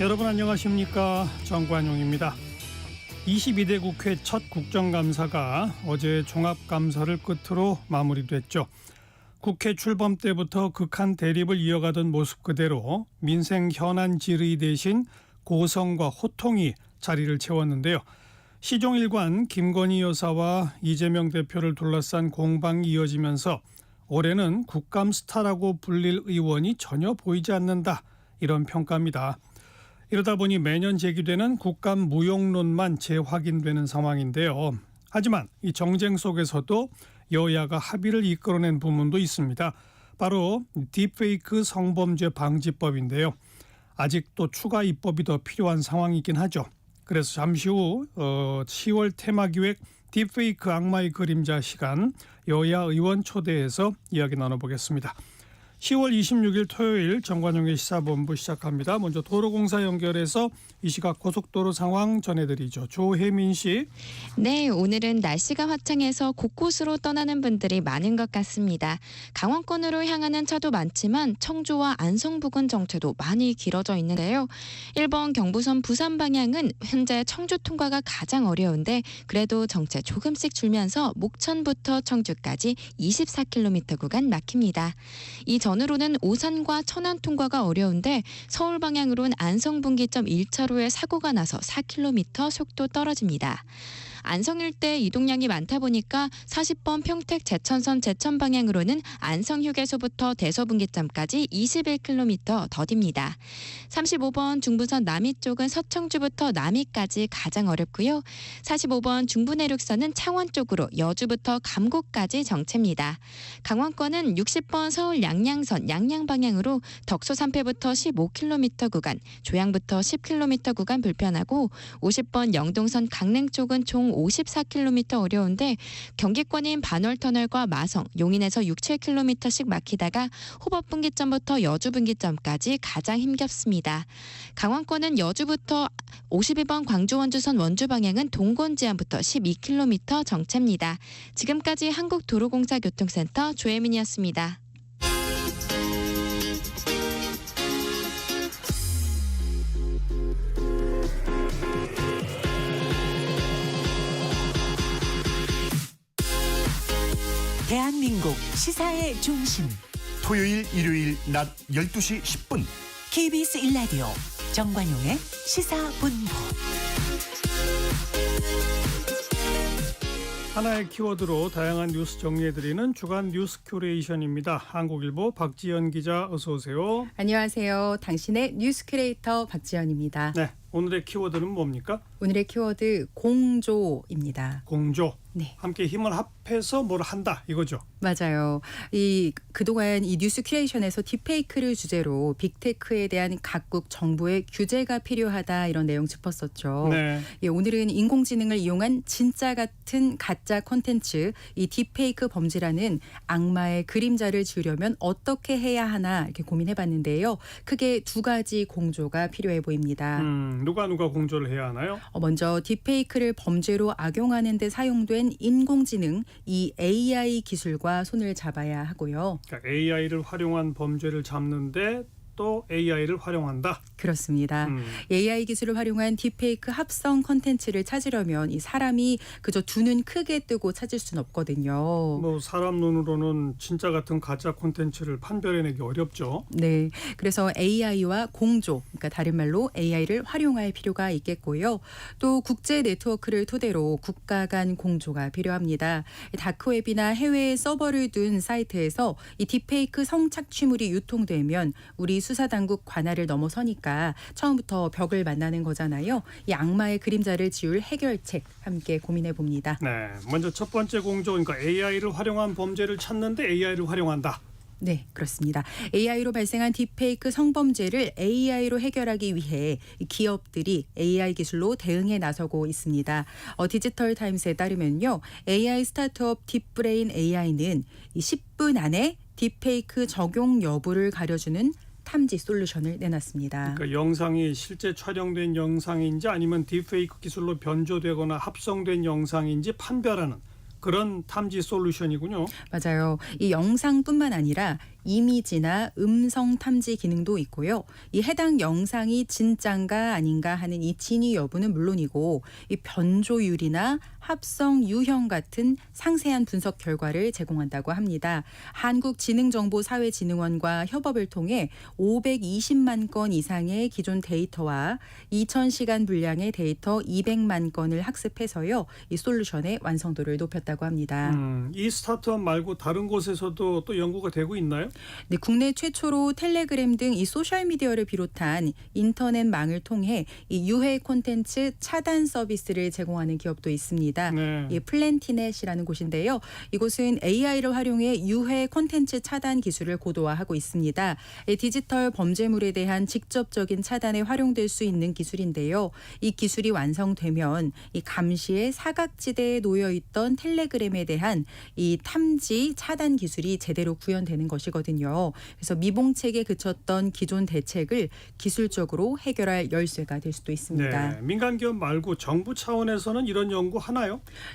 여러분 안녕하십니까? 정관용입니다. 22대 국회 첫 국정감사가 어제 종합감사를 끝으로 마무리됐죠. 국회 출범 때부터 극한 대립을 이어가던 모습 그대로 민생 현안 질의 대신 고성과 호통이 자리를 채웠는데요. 시종일관 김건희 여사와 이재명 대표를 둘러싼 공방이 이어지면서 올해는 국감 스타라고 불릴 의원이 전혀 보이지 않는다, 이런 평가입니다. 이러다 보니 매년 제기되는 국감 무용론만 재확인되는 상황인데요. 하지만 이 정쟁 속에서도 여야가 합의를 이끌어낸 부분도 있습니다. 바로 딥페이크 성범죄 방지법인데요. 아직도 추가 입법이 더 필요한 상황이긴 하죠. 그래서 잠시 후 10월 테마기획 딥페이크 악마의 그림자 시간 여야 의원 초대해서 이야기 나눠보겠습니다. 10월 26일 토요일 정관용의 시사본부 시작합니다. 먼저 도로공사 연결해서 이 시각 고속도로 상황 전해드리죠. 조혜민 씨. 네, 오늘은 날씨가 화창해서 곳곳으로 떠나는 분들이 많은 것 같습니다. 강원권으로 향하는 차도 많지만 청주와 안성 부근 정체도 많이 길어져 있는데요. 1번 경부선 부산 방향은 현재 청주 통과가 가장 어려운데 그래도 정체 조금씩 줄면서 목천부터 청주까지 24km 구간 막힙니다. 이 전으로는 오산과 천안 통과가 어려운데 서울 방향으로는 안성 분기점 1차로에 사고가 나서 4km 속도 떨어집니다. 안성 일대 이동량이 많다 보니까 40번 평택 제천선 제천 방향으로는 안성 휴게소부터 대서분기점까지 21km 더딥니다. 35번 중부선 남이 쪽은 서청주부터 남이까지 가장 어렵고요. 45번 중부내륙선은 창원 쪽으로 여주부터 감곡까지 정체입니다. 강원권은 60번 서울 양양선 양양 방향으로 덕소 3패부터 15km 구간, 조양부터 10km 구간 불편하고 50번 영동선 강릉 쪽은 총 54km 어려운데 경기권인 반월터널과 마성, 용인에서 6, 7km씩 막히다가 호법분기점부터 여주분기점까지 가장 힘겹습니다. 강원권은 여주부터 52번 광주원주선 원주 방향은 동곤지안부터 12km 정체입니다. 지금까지 한국도로공사 교통센터 조혜민이었습니다. 대한민국 시사의 중심 토요일 일요일 낮 12시 10분 KBS 1라디오 정관용의 시사본부. 하나의 키워드로 다양한 뉴스 정리해드리는 주간 뉴스 큐레이션입니다. 한국일보 박지연 기자, 어서 오세요. 안녕하세요. 당신의 뉴스 큐레이터 박지연입니다. 네, 오늘의 키워드는 뭡니까? 오늘의 키워드 공조입니다. 공조. 네. 함께 힘을 합해서 뭘 한다, 이거죠. 맞아요. 그동안 이 뉴스 큐레이션에서 딥페이크를 주제로 빅테크에 대한 각국 정부의 규제가 필요하다, 이런 내용 짚었었죠. 네. 예, 오늘은 인공지능을 이용한 진짜 같은 가짜 콘텐츠, 이 딥페이크 범죄라는 악마의 그림자를 지으려면 어떻게 해야 하나 이렇게 고민해봤는데요. 크게 두 가지 공조가 필요해 보입니다. 누가 공조를 해야 하나요? 먼저 딥페이크를 범죄로 악용하는 데 사용된 인공지능, 이 AI 기술과 손을 잡아야 하고요. 그러니까 AI를 활용한 범죄를 잡는데 또 AI를 활용한다. 그렇습니다. AI 기술을 활용한 딥페이크 합성 컨텐츠를 찾으려면 이 사람이 그저 두 눈 크게 뜨고 찾을 수는 없거든요. 뭐 사람 눈으로는 진짜 같은 가짜 콘텐츠를 판별해내기 어렵죠. 네, 그래서 AI와 공조, 그러니까 다른 말로 AI를 활용할 필요가 있겠고요. 또 국제 네트워크를 토대로 국가 간 공조가 필요합니다. 다크웹이나 해외에 서버를 둔 사이트에서 이 딥페이크 성착취물이 유통되면 우리 수사당국 관할을 넘어서니까 처음부터 벽을 만나는 거잖아요. 이 악마의 그림자를 지울 해결책 함께 고민해 봅니다. 네, 먼저 첫 번째 공조, 그러니까 AI를 활용한 범죄를 찾는데 AI를 활용한다. 네, 그렇습니다. AI로 발생한 딥페이크 성범죄를 AI로 해결하기 위해 기업들이 AI 기술로 대응에 나서고 있습니다. 디지털 타임스에 따르면요, AI 스타트업 딥브레인 AI는 10분 안에 딥페이크 적용 여부를 가려주는 탐지 솔루션을 내놨습니다. 그러니까 영상이 실제 촬영된 영상인지 아니면 딥페이크 기술로 변조되거나 합성된 영상인지 판별하는 그런 탐지 솔루션이군요. 맞아요. 이 영상뿐만 아니라 이미지나 음성 탐지 기능도 있고요. 이 해당 영상이 진짠가 아닌가 하는 이 진위 여부는 물론이고 이 변조율이나 합성 유형 같은 상세한 분석 결과를 제공한다고 합니다. 한국지능정보사회진흥원과 협업을 통해 520만 건 이상의 기존 데이터와 2,000시간 분량의 데이터 200만 건을 학습해서요. 이 솔루션의 완성도를 높였다고 합니다. 이 스타트업 말고 다른 곳에서도 또 연구가 되고 있나요? 네, 국내 최초로 텔레그램 등 이 소셜미디어를 비롯한 인터넷망을 통해 이 유해 콘텐츠 차단 서비스를 제공하는 기업도 있습니다. 네. 이 플랜티넷이라는 곳인데요. 이곳은 AI를 활용해 유해 콘텐츠 차단 기술을 고도화하고 있습니다. 이 디지털 범죄물에 대한 직접적인 차단에 활용될 수 있는 기술인데요. 이 기술이 완성되면 이 감시의 사각지대에 놓여 있던 텔레그램에 대한 이 탐지 차단 기술이 제대로 구현되는 것이거든요. 그래서 미봉책에 그쳤던 기존 대책을 기술적으로 해결할 열쇠가 될 수도 있습니다. 네. 민간 기업 말고 정부 차원에서는 이런 연구 하나요?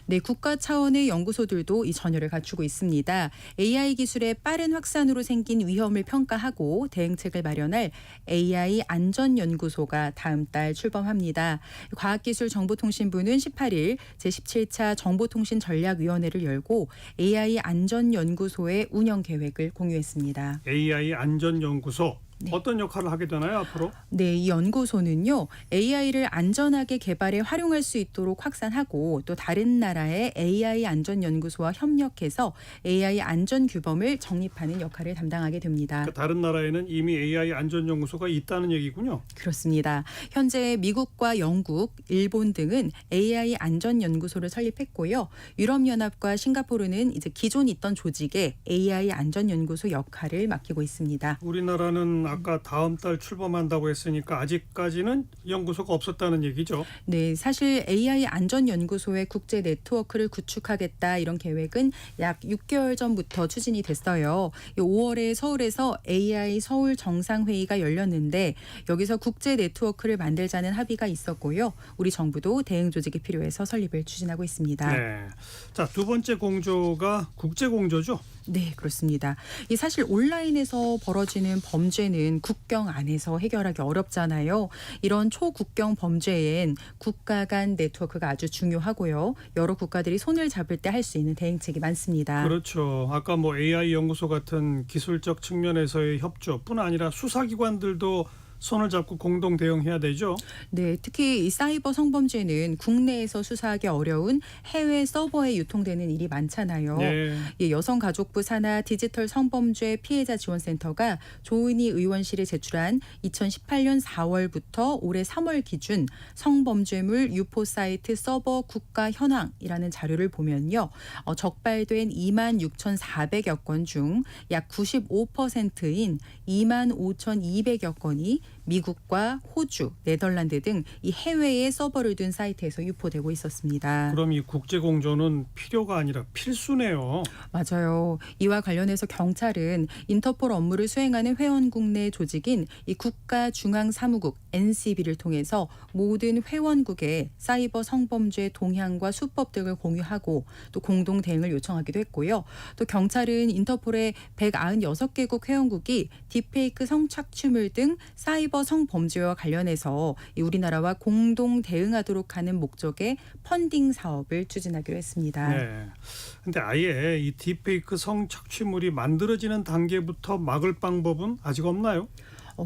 네, 국가 차원의 연구소들도 이 전열을 갖추고 있습니다. AI 기술의 빠른 확산으로 생긴 위험을 평가하고 대응책을 마련할 AI 안전연구소가 다음 달 출범합니다. 과학기술정보통신부는 18일 제17차 정보통신전략위원회를 열고 AI 안전연구소의 운영 계획을 공유했습니다. AI 안전연구소. 네. 어떤 역할을 하게 되나요, 앞으로? 네, 이 연구소는요, AI를 안전하게 개발에 활용할 수 있도록 확산하고 또 다른 나라의 AI 안전연구소와 협력해서 AI 안전규범을 정립하는 역할을 담당하게 됩니다. 그러니까 다른 나라에는 이미 AI 안전연구소가 있다는 얘기군요. 그렇습니다. 현재 미국과 영국, 일본 등은 AI 안전연구소를 설립했고요. 유럽연합과 싱가포르는 이제 기존 있던 조직에 AI 안전연구소 역할을 맡기고 있습니다. 우리나라는 아까 다음 달 출범한다고 했으니까 아직까지는 연구소가 없었다는 얘기죠. 네, 사실 AI 안전연구소의 국제 네트워크를 구축하겠다 이런 계획은 약 6개월 전부터 추진이 됐어요. 5월에 서울에서 AI 서울 정상회의가 열렸는데 여기서 국제 네트워크를 만들자는 합의가 있었고요. 우리 정부도 대응 조직이 필요해서 설립을 추진하고 있습니다. 네. 자, 두 번째 공조가 국제 공조죠. 네, 그렇습니다. 이 사실 온라인에서 벌어지는 범죄는 국경 안에서 해결하기 어렵잖아요. 이런 초국경 범죄엔 국가 간 네트워크가 아주 중요하고요. 여러 국가들이 손을 잡을 때 할 수 있는 대응책이 많습니다. 그렇죠. 아까 뭐 AI 연구소 같은 기술적 측면에서의 협조뿐 아니라 수사기관들도 손을 잡고 공동 대응해야 되죠. 네, 특히 이 사이버 성범죄는 국내에서 수사하기 어려운 해외 서버에 유통되는 일이 많잖아요. 네. 예, 여성가족부 산하 디지털 성범죄 피해자 지원센터가 조은희 의원실에 제출한 2018년 4월부터 올해 3월 기준 성범죄물 유포 사이트 서버 국가 현황이라는 자료를 보면요. 적발된 26,400여 건 중 약 95%인 25,200여 건이 미국과 호주, 네덜란드 등 이 해외에 서버를 둔 사이트에서 유포되고 있었습니다. 그럼 이 국제 공조는 필요가 아니라 필수네요. 맞아요. 이와 관련해서 경찰은 인터폴 업무를 수행하는 회원국 내 조직인 이 국가중앙사무국 NCB를 통해서 모든 회원국에 사이버 성범죄 동향과 수법 등을 공유하고 또 공동 대응을 요청하기도 했고요. 또 경찰은 인터폴의 196개국 회원국이 딥페이크 성착취물 등 사이버 성범죄와 관련해서 우리나라와 공동 대응하도록 하는 목적의 펀딩 사업을 추진하기로 했습니다. 네. 근데 아예 이 딥페이크 성착취물이 만들어지는 단계부터 막을 방법은 아직 없나요?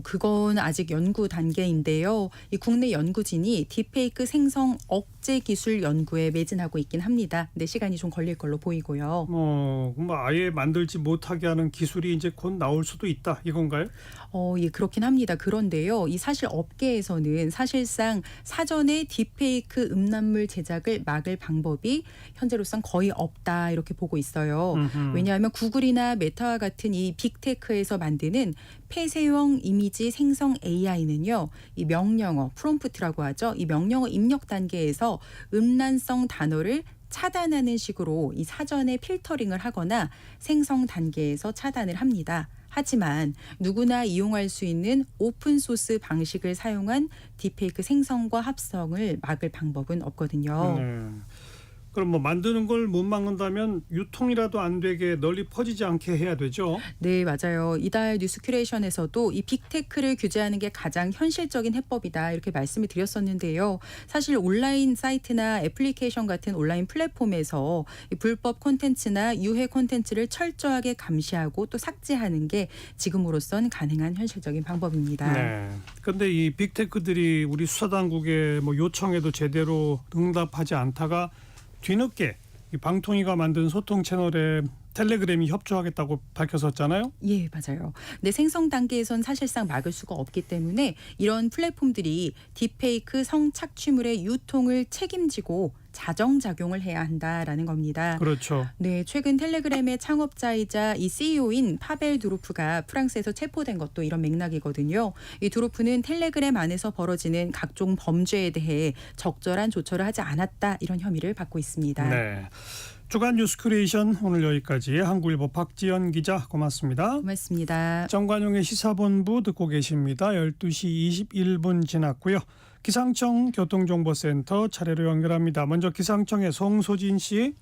그건 아직 연구 단계인데요. 이 국내 연구진이 딥페이크 생성 억제 기술 연구에 매진하고 있긴 합니다. 근데 시간이 좀 걸릴 걸로 보이고요. 그럼 아예 만들지 못하게 하는 기술이 이제 곧 나올 수도 있다 이건가요? 예, 그렇긴 합니다. 그런데요, 이 사실 업계에서는 사실상 사전에 딥페이크 음란물 제작을 막을 방법이 현재로선 거의 없다 이렇게 보고 있어요. 왜냐하면 구글이나 메타와 같은 이 빅테크에서 만드는 폐쇄형 이미지 생성 AI는요, 이 명령어 프롬프트라고 하죠. 이 명령어 입력 단계에서 음란성 단어를 차단하는 식으로 이 사전에 필터링을 하거나 생성 단계에서 차단을 합니다. 하지만 누구나 이용할 수 있는 오픈소스 방식을 사용한 딥페이크 생성과 합성을 막을 방법은 없거든요. 네. 그럼 뭐 만드는 걸 못 막는다면 유통이라도 안 되게 널리 퍼지지 않게 해야 되죠. 네, 맞아요. 이달 뉴스 큐레이션에서도 이 빅테크를 규제하는 게 가장 현실적인 해법이다 이렇게 말씀을 드렸었는데요. 사실 온라인 사이트나 애플리케이션 같은 온라인 플랫폼에서 이 불법 콘텐츠나 유해 콘텐츠를 철저하게 감시하고 또 삭제하는 게 지금으로선 가능한 현실적인 방법입니다. 네. 그런데 이 빅테크들이 우리 수사당국의 뭐 요청에도 제대로 응답하지 않다가 뒤늦게 이 방통위가 만든 소통 채널에 텔레그램이 협조하겠다고 밝혔었잖아요. 예, 맞아요. 근데 생성 단계에선 사실상 막을 수가 없기 때문에 이런 플랫폼들이 딥페이크 성착취물의 유통을 책임지고 자정작용을 해야 한다라는 겁니다. 그렇죠. 네, 최근 텔레그램의 창업자이자 이 CEO인 파벨 두로프가 프랑스에서 체포된 것도 이런 맥락이거든요. 이 두로프는 텔레그램 안에서 벌어지는 각종 범죄에 대해 적절한 조처를 하지 않았다 이런 혐의를 받고 있습니다. 네. 주간 뉴스 큐레이션 오늘 여기까지. 한국일보 박지연 기자 고맙습니다. 고맙습니다. 정관용의 시사본부 듣고 계십니다. 12시 21분 지났고요. 기상청 교통정보센터 차례로 연결합니다. 먼저 기상청의 송소진 씨.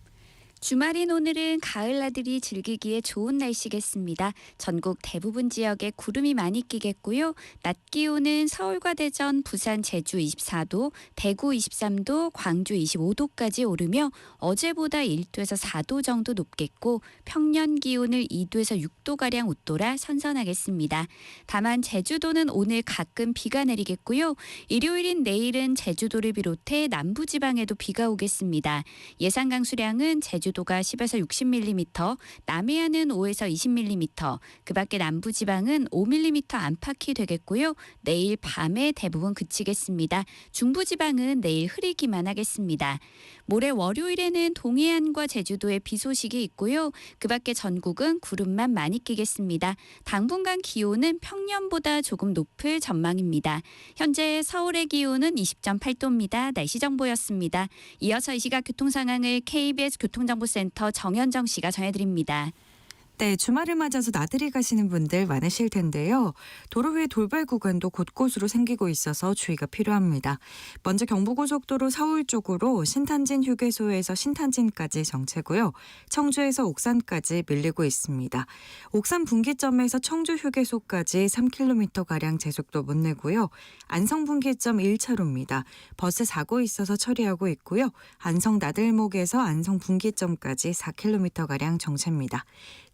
주말인 오늘은 가을 나들이 즐기기에 좋은 날씨겠습니다. 전국 대부분 지역에 구름이 많이 끼겠고요. 낮 기온은 서울과 대전, 부산, 제주 24도, 대구 23도, 광주 25도까지 오르며 어제보다 1도에서 4도 정도 높겠고 평년 기온을 2도에서 6도가량 웃돌아 선선하겠습니다. 다만 제주도는 오늘 가끔 비가 내리겠고요. 일요일인 내일은 제주도를 비롯해 남부지방에도 비가 오겠습니다. 예상 강수량은 제주도가 10에서 60mm, 남해안은 5에서 20mm, 그밖에 남부지방은 5mm 안팎이 되겠고요. 내일 밤에 대부분 그치겠습니다. 중부지방은 내일 흐리기만 하겠습니다. 모레 월요일에는 동해안과 제주도에 비 소식이 있고요. 그밖에 전국은 구름만 많이 끼겠습니다. 당분간 기온은 평년보다 조금 높을 전망입니다. 현재 서울의 기온은 20.8도입니다. 날씨 정보였습니다. 이어서 이 시각 교통 상황을 KBS 교통정보센터 정현정 씨가 전해드립니다. 네, 주말을 맞아서 나들이 가시는 분들 많으실 텐데요. 도로 위에 돌발 구간도 곳곳으로 생기고 있어서 주의가 필요합니다. 먼저 경부고속도로 서울 쪽으로 신탄진 휴게소에서 신탄진까지 정체고요. 청주에서 옥산까지 밀리고 있습니다. 옥산 분기점에서 청주 휴게소까지 3km가량 제속도 못 내고요. 안성 분기점 1차로입니다. 버스 사고 있어서 처리하고 있고요. 안성 나들목에서 안성 분기점까지 4km가량 정체입니다.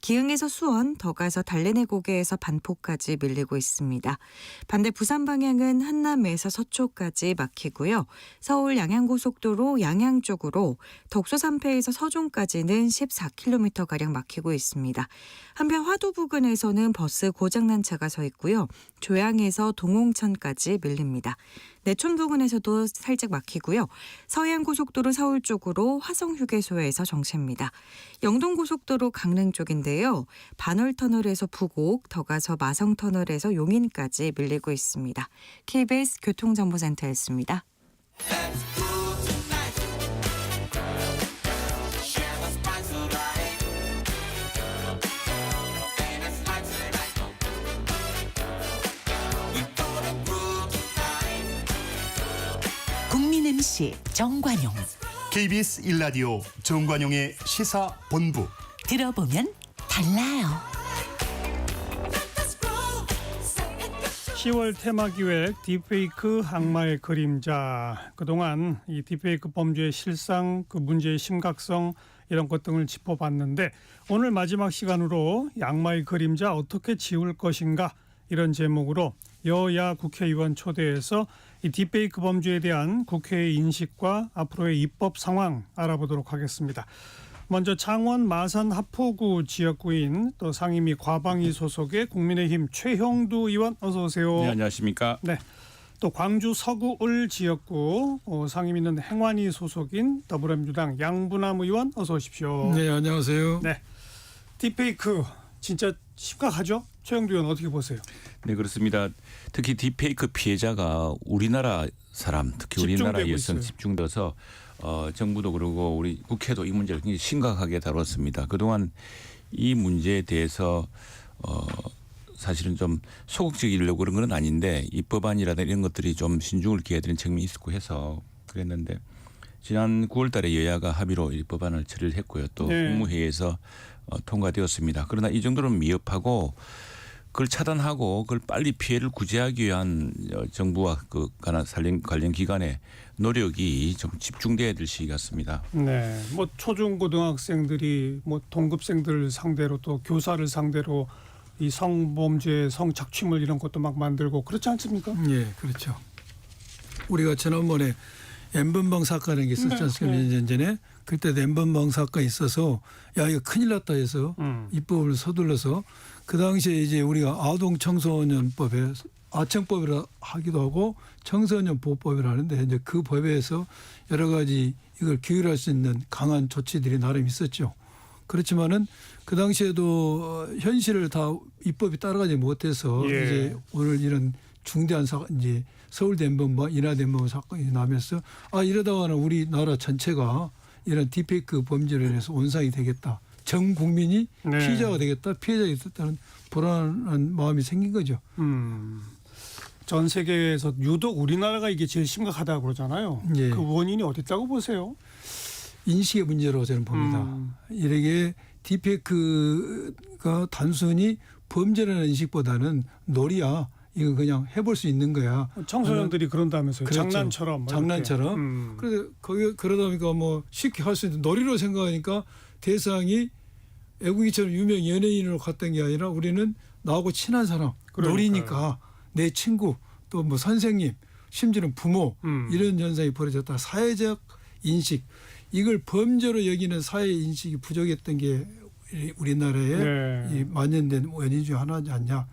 기흥에서 수원, 더 가서 달래내 고개에서 반포까지 밀리고 있습니다. 반대 부산 방향은 한남에서 서초까지 막히고요. 서울 양양고속도로 양양 쪽으로 덕소 3패에서 서종까지는 14km가량 막히고 있습니다. 한편 화도 부근에서는 버스 고장난 차가 서 있고요. 조양에서 동홍천까지 밀립니다. 내촌 부근에서도 살짝 막히고요. 서해안고속도로 서울 쪽으로 화성휴게소에서 정체입니다. 영동고속도로 강릉 쪽인데요. 반월터널에서 부곡, 더 가서 마성터널에서 용인까지 밀리고 있습니다. KBS 교통정보센터였습니다. 국민 MC 정관용. KBS 1라디오 정관용의 시사본부. 들어보면 달라요. 10월 테마기획 딥페이크 악마의 그림자. 그동안 이 딥페이크 범죄의 실상, 그 문제의 심각성 이런 것 등을 짚어봤는데 오늘 마지막 시간으로 이 악마의 그림자 어떻게 지울 것인가 이런 제목으로 여야 국회의원 초대해서 이 딥페이크 범죄에 대한 국회의 인식과 앞으로의 입법 상황 알아보도록 하겠습니다. 먼저 창원 마산 하포구 지역구인 또 상임위 과방위 소속의 국민의힘 최형두 의원 어서 오세요. 네, 안녕하십니까. 네. 또 광주 서구 을 지역구 상임위는 행완위 소속인 더불어민주당 양부남 의원 어서 오십시오. 네, 안녕하세요. 네. 딥페이크 진짜 심각하죠? 최형두 의원 어떻게 보세요? 네, 그렇습니다. 특히 딥페이크 피해자가 우리나라 사람, 특히 우리나라 여성 집중돼서 정부도 그러고 우리 국회도 이 문제를 굉장히 심각하게 다뤘습니다. 그동안 이 문제에 대해서 사실은 좀 소극적이려고 그런 건 아닌데 입법안이라든가 이런 것들이 좀 신중을 기해야 되는 측면이 있었고 해서 그랬는데 지난 9월달에 여야가 합의로 이 법안을 처리를 했고요. 또 네. 국무회의에서 통과되었습니다. 그러나 이 정도는 미흡하고 그걸 차단하고 그걸 빨리 피해를 구제하기 위한 정부와 그 관련 기관의 노력이 좀 집중돼야 될 시기 같습니다. 네, 뭐 초중고등학생들이 뭐 동급생들 상대로 또 교사를 상대로 이 성범죄, 성착취물 이런 것도 막 만들고 그렇지 않습니까? 예, 그렇죠. 우리가 지난번에 N번방 사건이 있었지 않습니까? 몇 년 전에. 그때도 N번방 사건이 있어서 야 이거 큰일 났다 해서 입법을 서둘러서 그 당시에 이제 우리가 아동 청소년법에 아청법이라 하기도 하고 청소년 보호법이라 하는데 이제 그 법에서 여러 가지 이걸 규율할 수 있는 강한 조치들이 나름 있었죠. 그렇지만은 그 당시에도 현실을 다 입법이 따라가지 못해서 예. 이제 오늘 이런 중대한 사건 이제 서울대 N번방 인하대 N번방 사건이 나면서 아 이러다가는 우리나라 전체가 이런 딥페이크 범죄로 인해서 온상이 되겠다. 전 국민이 네. 피해자가 되겠다. 피해자가 됐다는 불안한 마음이 생긴 거죠. 전 세계에서 유독 우리나라가 이게 제일 심각하다고 그러잖아요. 예. 그 원인이 어디 있다고 보세요? 인식의 문제로 저는 봅니다. 이렇게 딥페이크가 단순히 범죄라는 인식보다는 놀이야. 이거 그냥 해볼 수 있는 거야. 청소년들이 그런다면서요. 그렇죠. 장난처럼. 뭐 장난처럼. 그래서 그러다 보니까 뭐 쉽게 할 수 있는 놀이로 생각하니까 대상이 애국이처럼 유명 연예인으로 갔던 게 아니라 우리는 나하고 친한 사람, 그러니까요. 놀이니까 내 친구 또 뭐 선생님, 심지어는 부모 이런 현상이 벌어졌다. 사회적 인식 이걸 범죄로 여기는 사회 인식이 부족했던 게 우리나라의 네. 이 만연된 원인 중 하나지 않냐.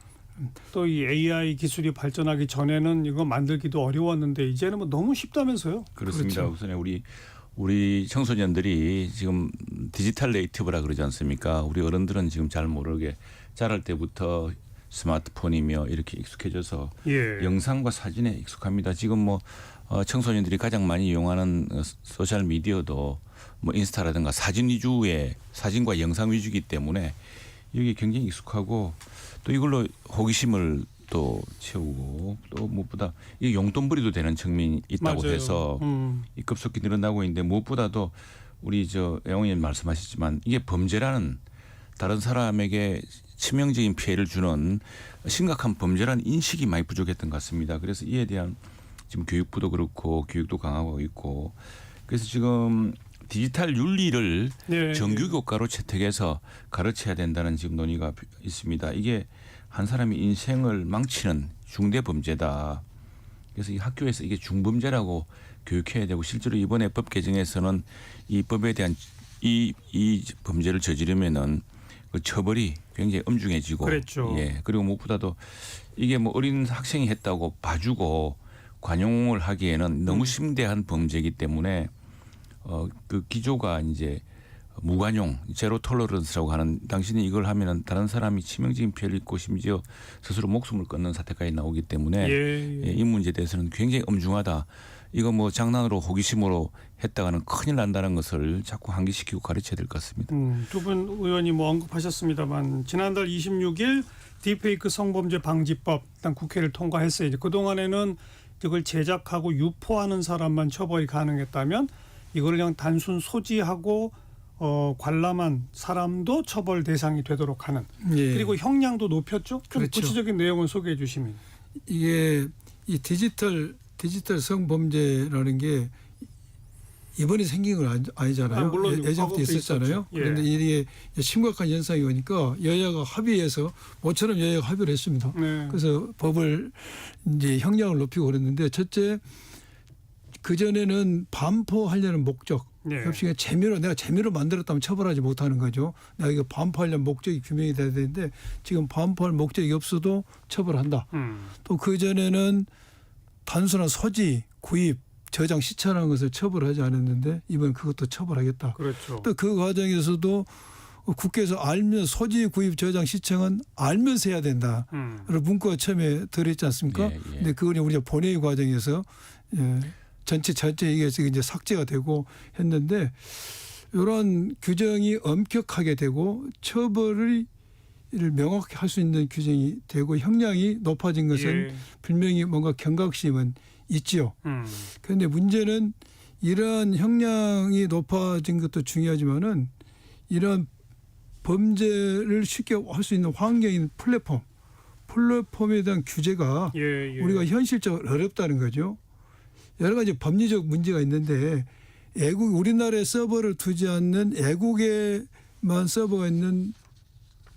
또 이 AI 기술이 발전하기 전에는 이거 만들기도 어려웠는데 이제는 뭐 너무 쉽다면서요? 그렇습니다. 그렇죠. 우선에 우리 청소년들이 지금 디지털 네이티브라 그러지 않습니까? 우리 어른들은 지금 잘 모르게 자랄 때부터 스마트폰이며 이렇게 익숙해져서 예. 영상과 사진에 익숙합니다. 지금 뭐 청소년들이 가장 많이 이용하는 소셜 미디어도 뭐 인스타라든가 사진 위주의 사진과 영상 위주이기 때문에 이게 굉장히 익숙하고 또 이걸로 호기심을 또 채우고 또 무엇보다 이게 용돈벌이도 되는 측면이 있다고 맞아요. 해서 이 급속히 늘어나고 있는데 무엇보다도 우리 애용님 말씀하셨지만 이게 범죄라는 다른 사람에게 치명적인 피해를 주는 심각한 범죄라는 인식이 많이 부족했던 것 같습니다. 그래서 이에 대한 지금 교육부도 그렇고 교육도 강화하고 있고 그래서 지금 디지털 윤리를 네. 정규 교과로 채택해서 가르쳐야 된다는 지금 논의가 있습니다. 이게 한 사람의 인생을 망치는 중대 범죄다. 그래서 이 학교에서 이게 중범죄라고 교육해야 되고 실제로 이번에 법 개정에서는 이 법에 대한 이 범죄를 저지르면은 그 처벌이 굉장히 엄중해지고 그랬죠. 예. 그리고 무엇보다도 이게 뭐 어린 학생이 했다고 봐주고 관용을 하기에는 너무 심대한 범죄이기 때문에 그 기조가 이제 무관용, 제로 톨러런스라고 하는 당신이 이걸 하면은 다른 사람이 치명적인 피해를 입고 심지어 스스로 목숨을 끊는 사태까지 나오기 때문에 예. 이 문제에 대해서는 굉장히 엄중하다. 이거 뭐 장난으로 호기심으로 했다가는 큰일 난다는 것을 자꾸 환기시키고 가르쳐야 될 것 같습니다. 두 분 의원이 뭐 언급하셨습니다만 지난달 26일 딥페이크 성범죄 방지법 일단 국회를 통과했어요. 이제 그동안에는 이걸 제작하고 유포하는 사람만 처벌이 가능했다면 이걸 그냥 단순 소지하고 관람한 사람도 처벌 대상이 되도록 하는 예. 그리고 형량도 높였죠. 좀 그렇죠. 구체적인 내용을 소개해 주시면. 이게 이 디지털 성범죄라는 게 이번에 생긴 건 아니잖아요. 물론 예전부터 과거부터 있었잖아요. 있었죠. 예. 그런데 이게 심각한 현상이 오니까 여야가 합의해서 모처럼 여야가 합의를 했습니다. 네. 그래서 법을 이제 형량을 높이고 그랬는데 첫째 그 전에는 반포하려는 목적. 네. 역시 내가 재미로 만들었다면 처벌하지 못하는 거죠. 내가 이거 반포하려는 목적이 규명이 돼야 되는데 지금 반포할 목적이 없어도 처벌한다. 또 그 전에는 단순한 소지, 구입, 저장, 시찰하는 것을 처벌하지 않았는데 이번 그것도 처벌하겠다. 그렇죠. 또 그 과정에서도 국회에서 알면 소지, 구입, 저장, 시청은 알면서 해야 된다. 라는 문구가 처음에 들어있지 않습니까? 예, 예. 근데 그걸 우리가 본회의 과정에서 전체 이게 지금 이제 삭제가 되고 했는데 이런 규정이 엄격하게 되고 처벌을 명확히 할 수 있는 규정이 되고 형량이 높아진 것은 예. 분명히 뭔가 경각심은 있지요. 그런데 문제는 이런 형량이 높아진 것도 중요하지만은 이런 범죄를 쉽게 할 수 있는 환경인 플랫폼에 대한 규제가 예. 우리가 현실적으로 어렵다는 거죠. 여러 가지 법리적 문제가 있는데 우리나라에 서버를 두지 않는 애국에만 서버가 있는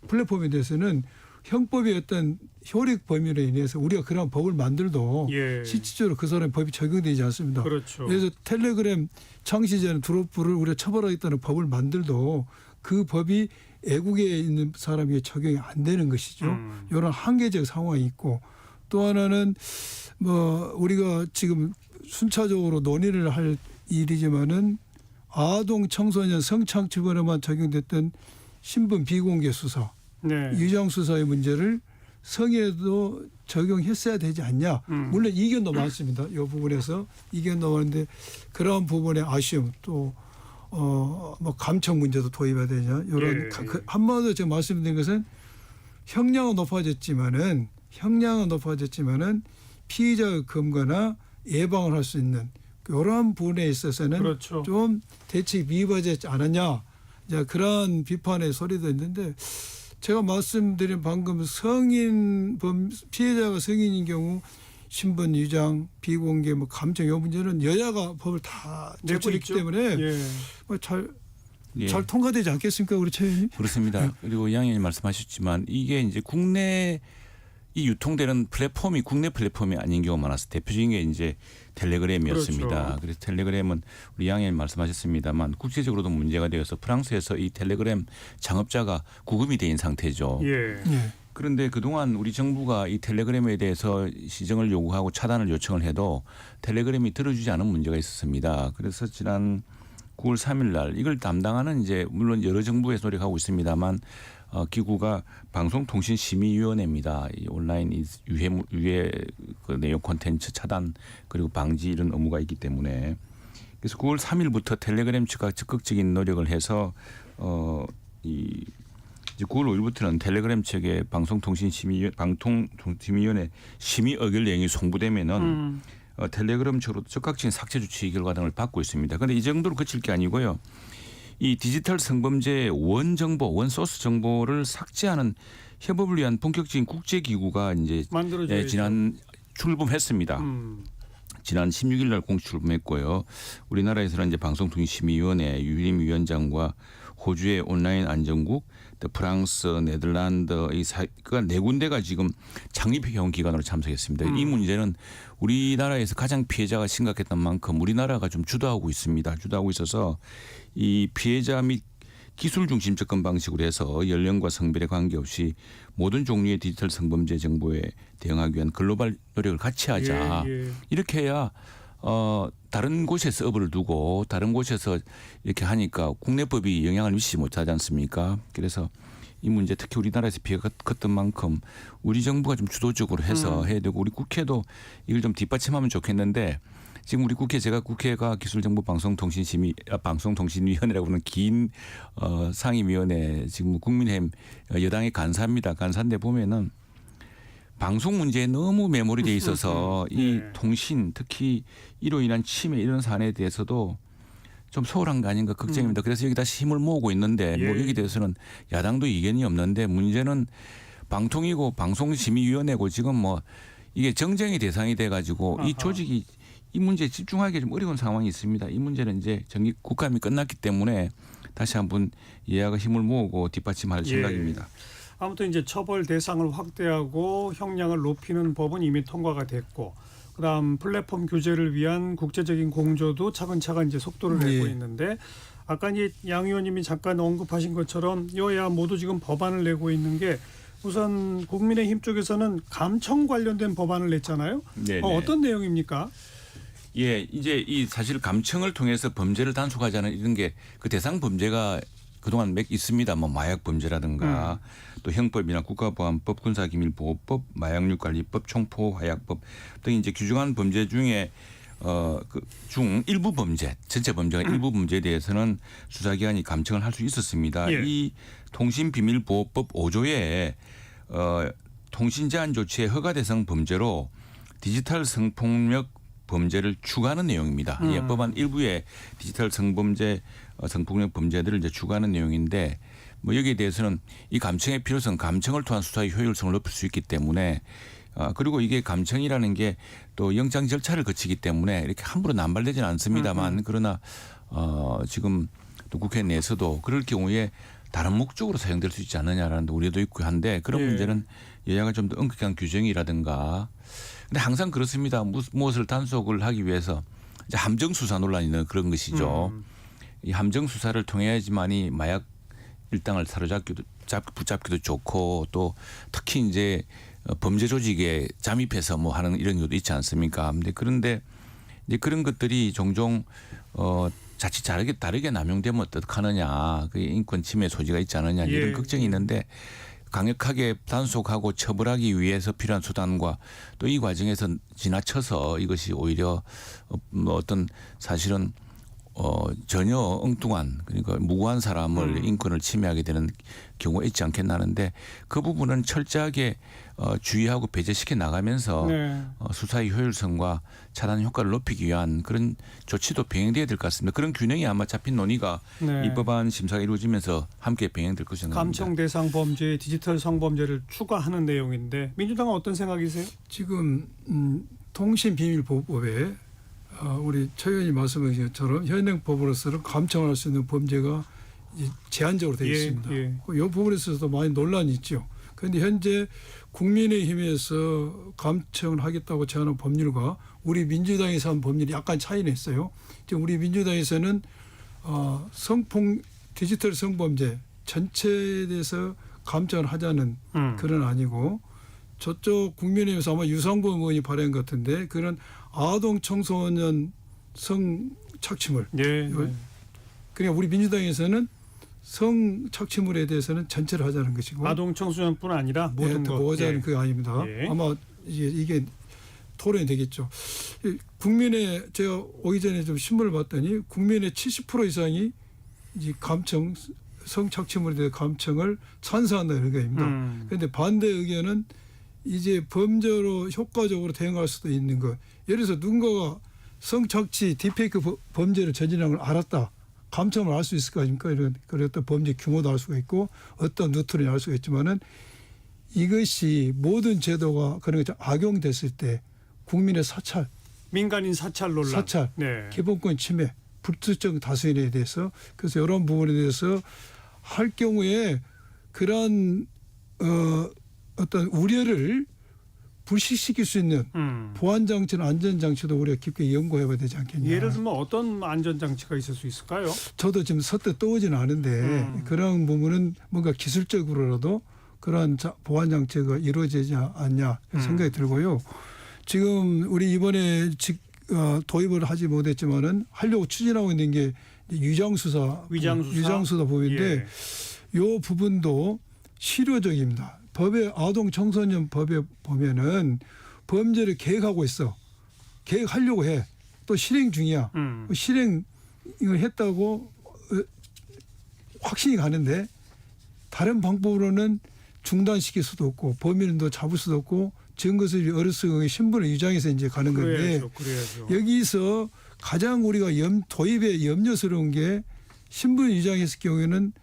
플랫폼에 대해서는 형법의 어떤 효력 범위로 인해서 우리가 그런 법을 만들도 예. 실질적으로 그 사람의 법이 적용되지 않습니다. 그렇죠. 그래서 텔레그램 창시 전 드롭을 우리가 처벌하겠다는 법을 만들도 그 법이 애국에 있는 사람에게 적용이 안 되는 것이죠. 이런 한계적 상황이 있고 또 하나는 뭐 우리가 지금 순차적으로 논의를 할 일이지만은 아동 청소년 성착취범에만 적용됐던 신분 비공개 수사, 네. 유정 수사의 문제를 성에도 적용했어야 되지 않냐. 물론 이견도 많습니다. 이 부분에서 이견도 많은데 그런 부분의 아쉬움 또 뭐 감청 문제도 도입해야 되냐. 이런 한마디로 제가 말씀드린 것은 형량은 높아졌지만은 피의자의 검거나 예방을 할 수 있는 이러한 부분에 있어서는 그렇죠. 좀 대책이 미흡하지 않았냐. 그런 비판의 소리도 있는데 제가 말씀드린 방금 피해자가 성인인 경우 신분 유장, 비공개, 뭐 감청 이 문제는 여야가 법을 다 제출했기 때문에 잘 통과되지 않겠습니까, 우리 최 의원님? 그렇습니다. 그리고 양 의원님 말씀하셨지만 이게 이제 국내 이 유통되는 플랫폼이 국내 플랫폼이 아닌 경우가 많아서 대표적인 게 이제 텔레그램이었습니다. 그렇죠. 그래서 텔레그램은 우리 양 의원님 말씀하셨습니다만 국제적으로도 문제가 되어서 프랑스에서 이 텔레그램 창업자가 구금이 된 상태죠. 예. 그런데 그동안 우리 정부가 이 텔레그램에 대해서 시정을 요구하고 차단을 요청을 해도 텔레그램이 들어주지 않은 문제가 있었습니다. 그래서 지난 9월 3일 날 이걸 담당하는 이제 물론 여러 정부에서 노력하고 있습니다만 기구가 방송통신심의위원회입니다. 이 온라인 유해 그 내용 콘텐츠 차단 그리고 방지 이런 의무가 있기 때문에 그래서 9월 3일부터 텔레그램 측과 적극적인 노력을 해서 이제 9월 5일부터는 텔레그램 측에 방통통신심의위원회 심의 의결 내용이 송부되면은 텔레그램 측으로 적극적인 삭제 조치 결과 등을 받고 있습니다. 그런데 이 정도로 그칠 게 아니고요. 이 디지털 성범죄의 원 소스 정보를 삭제하는 협업을 위한 본격적인 국제 기구가 이제 지난 출범했습니다. 지난 16일 날 공식 출범했고요. 우리나라에서는 이제 방송통신심의위원회 유림위원장과 호주의 온라인 안전국, 또 프랑스, 네덜란드 그러니까 네 군데가 지금 창립해온 기관으로 참석했습니다. 이 문제는 우리나라에서 가장 피해자가 심각했던 만큼 우리나라가 좀 주도하고 있습니다. 주도하고 있어서 이 피해자 및 기술 중심 접근 방식으로 해서 연령과 성별에 관계없이 모든 종류의 디지털 성범죄 정보에 대응하기 위한 글로벌 노력을 같이 하자. 이렇게 해야 다른 곳에서 업을 두고 다른 곳에서 이렇게 하니까 국내법이 영향을 미치지 못하지 않습니까? 그래서 이 문제 특히 우리나라에서 피해가 컸던 만큼 우리 정부가 좀 주도적으로 해서 해야 되고 우리 국회도 이걸 좀 뒷받침하면 좋겠는데 지금 우리 제가 국회가 기술정보방송통신위원회라고 하는 긴 상임위원회 지금 국민의힘 여당의 간사입니다. 간사인데 보면은 방송 문제에 너무 매몰이 돼 있어서 이 통신 특히 이로 인한 침해 이런 사안에 대해서도 좀 소홀한 거 아닌가 걱정입니다. 그래서 여기 다시 힘을 모으고 있는데 뭐 여기 대해서는 야당도 이견이 없는데 문제는 방통이고 방송심의위원회고 지금 뭐 이게 정쟁의 대상이 돼 가지고 이 조직이 이 문제에 집중하기 좀 어려운 상황이 있습니다. 이 문제는 이제 정기 국감이 끝났기 때문에 다시 한번 여야가 힘을 모으고 뒷받침할 생각입니다. 아무튼 이제 처벌 대상을 확대하고 형량을 높이는 법은 이미 통과가 됐고, 그다음 플랫폼 규제를 위한 국제적인 공조도 차근차근 이제 속도를 내고 있는데, 아까 이제 양 의원님이 잠깐 언급하신 것처럼 여야 모두 지금 법안을 내고 있는 게 우선 국민의힘 쪽에서는 감청 관련된 법안을 냈잖아요. 어떤 내용입니까? 예, 이제 이 사실 감청을 통해서 범죄를 단속하자는 이런 게 그 대상 범죄가 그동안 몇 있습니다. 뭐 마약 범죄라든가 또 형법이나 국가보안법, 군사기밀보호법, 마약류관리법, 총포화약법 등 이제 규정한 범죄 중에 중 일부 범죄, 전체 범죄가 일부 범죄에 대해서는 수사기관이 감청을 할 수 있었습니다. 이 통신비밀보호법 5조에 통신 제한 조치의 허가 대상 범죄로 디지털 성폭력 범죄를 추가하는 내용입니다. 이 법안 일부의 디지털 성범죄, 성폭력 범죄들을 이제 추가하는 내용인데 뭐 여기에 대해서는 이 감청의 필요성, 감청을 통한 수사의 효율성을 높일 수 있기 때문에 그리고 이게 감청이라는 게 또 영장 절차를 거치기 때문에 이렇게 함부로 남발되지는 않습니다만 그러나 지금 또 국회 내에서도 그럴 경우에 다른 목적으로 사용될 수 있지 않느냐라는 우려도 있고 한데 그런 예. 문제는 여야가 좀 더 엄격한 규정이라든가 근데 항상 그렇습니다. 무엇을 단속을 하기 위해서 이제 함정 수사 논란이 있는 그런 것이죠. 이 함정 수사를 통해야지만이 마약 일당을 사로잡기도 붙잡기도 좋고 또 특히 이제 범죄 조직에 잠입해서 뭐 하는 이런 경우도 있지 않습니까? 그런데 이제 그런 것들이 종종 자칫 다르게 남용되면 어떡하느냐, 그 인권 침해 소지가 있지 않느냐 이런 걱정이 있는데 강력하게 단속하고 처벌하기 위해서 필요한 수단과 또 이 과정에서 지나쳐서 이것이 오히려 어떤 사실은 전혀 엉뚱한 그러니까 무고한 사람을 인권을 침해하게 되는 경우가 있지 않겠나 하는데 그 부분은 철저하게 주의하고 배제시켜 나가면서 네. 수사의 효율성과 차단 효과를 높이기 위한 그런 조치도 병행돼야 될 것 같습니다. 그런 균형이 아마 잡힌 논의가 네. 이 법안 심사가 이루어지면서 함께 병행될 것이 생각합니다. 감청 대상 범죄에 디지털 성범죄를 추가하는 내용인데 민주당은 어떤 생각이세요? 지금 통신비밀보호법에 우리 최 의원이 말씀하신 것처럼 현행법으로서는 감청할 수 있는 범죄가 이제 제한적으로 되어 있습니다. 예. 이 부분에 있어서도 많이 논란이 있죠. 그런데 현재 국민의힘에서 감청을 하겠다고 제안한 법률과 우리 민주당에서 한 법률이 약간 차이는 있어요. 지금 우리 민주당에서는 디지털 성범죄 전체에 대해서 감청을 하자는 그런 아니고 저쪽 국민의힘에서 아마 유상범 의원이 발의한 것 같은데 그런 아동 청소년 성착취물. 예. 그러니까 우리 민주당에서는 성착취물에 대해서는 전체를 하자는 것이고 아동 청소년뿐 아니라 모든 것. 하자는 그게 아닙니다. 예. 아마 이게 토론이 되겠죠. 국민의 제가 오기 전에 좀 신문을 봤더니 국민의 70% 이상이 이 감청 성착취물에 대한 감청을 찬성한다는 의견입니다. 그런데 반대 의견은 이제 범죄로 효과적으로 대응할 수도 있는 것. 예를 들어서 누군가가 성착취 딥페이크 범죄를 저지른 걸 알았다. 감청을 알 수 있을 거 아닙니까? 그런 어떤 범죄 규모도 알 수가 있고 어떤 누트를 알 수가 있지만은 이것이 모든 제도가 그런 게 악용됐을 때 국민의 사찰, 민간인 사찰 논란. 사찰, 네. 기본권 침해, 불특정 다수인에 대해서 그래서 이런 부분에 대해서 할 경우에 그런 어떤 우려를 불식시킬 수 있는 보안 장치나 안전 장치도 우리가 깊게 연구해봐야 되지 않겠냐. 예를 들면 어떤 안전 장치가 있을 수 있을까요? 저도 지금 선뜻 떠오지는 않은데 그런 부분은 뭔가 기술적으로라도 그런 보안 장치가 이루어지지 않냐 생각이 들고요. 지금 우리 이번에 도입을 하지 못했지만은 하려고 추진하고 있는 게 위장수사 법인데 이 부분도 실효적입니다. 법에 아동 청소년 법에 보면은 범죄를 계획하고 있어. 계획하려고 해. 또 실행 중이야. 실행을 했다고 확신이 가는데 다른 방법으로는 중단시킬 수도 없고 범인도 잡을 수도 없고 증거수집이 어려서 신분을 유장해서 이제 가는 건데 그래야죠. 여기서 가장 우리가 도입에 염려스러운 게 신분 유장했을 경우에는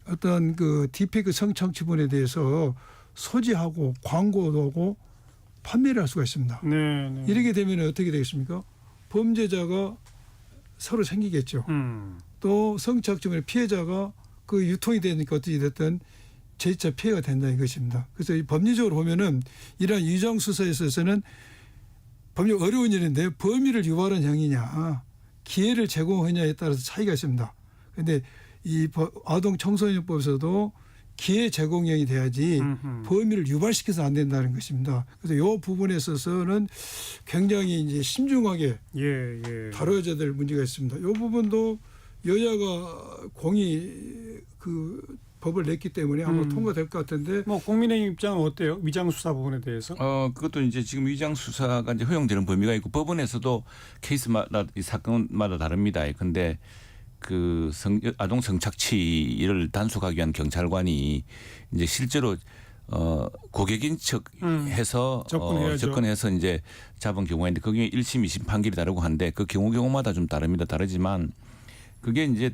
어떤 그 딥페이크 성착취물에 대해서 소지하고 광고도 하고 판매를 할 수가 있습니다. 네. 이렇게 되면 어떻게 되겠습니까? 범죄자가 서로 생기겠죠. 또 성착취물의 피해자가 그 유통이 되니까 어떻게 됐든 재차 피해가 된다는 것입니다. 그래서 법리적으로 보면은 이러한 위장 수사에 있어서는 법률 어려운 일인데 범위를 유발한 행위냐 기회를 제공하냐에 따라서 차이가 있습니다. 그런데 이 아동 청소년법에서도 기회 제공형이 돼야지 범위를 유발시켜서 안 된다는 것입니다. 그래서 이 부분에 있어서는 굉장히 이제 신중하게 다뤄야 될 문제가 있습니다. 이 부분도 여야가 공히 그 법을 냈기 때문에 아마 통과될 것 같은데. 뭐 국민의힘 입장은 어때요? 위장 수사 부분에 대해서? 그것도 이제 지금 위장 수사가 이제 허용되는 범위가 있고 법원에서도 케이스마다 이 사건마다 다릅니다. 근데 그 아동 성착취를 단속하기 위한 경찰관이 이제 실제로 고객인 척 해서 접근해야죠. 접근해서 이제 잡은 경우가 있는데 그게 1심, 2심 판결이 다르고 한데 그 경우마다 좀 다르지만 그게 이제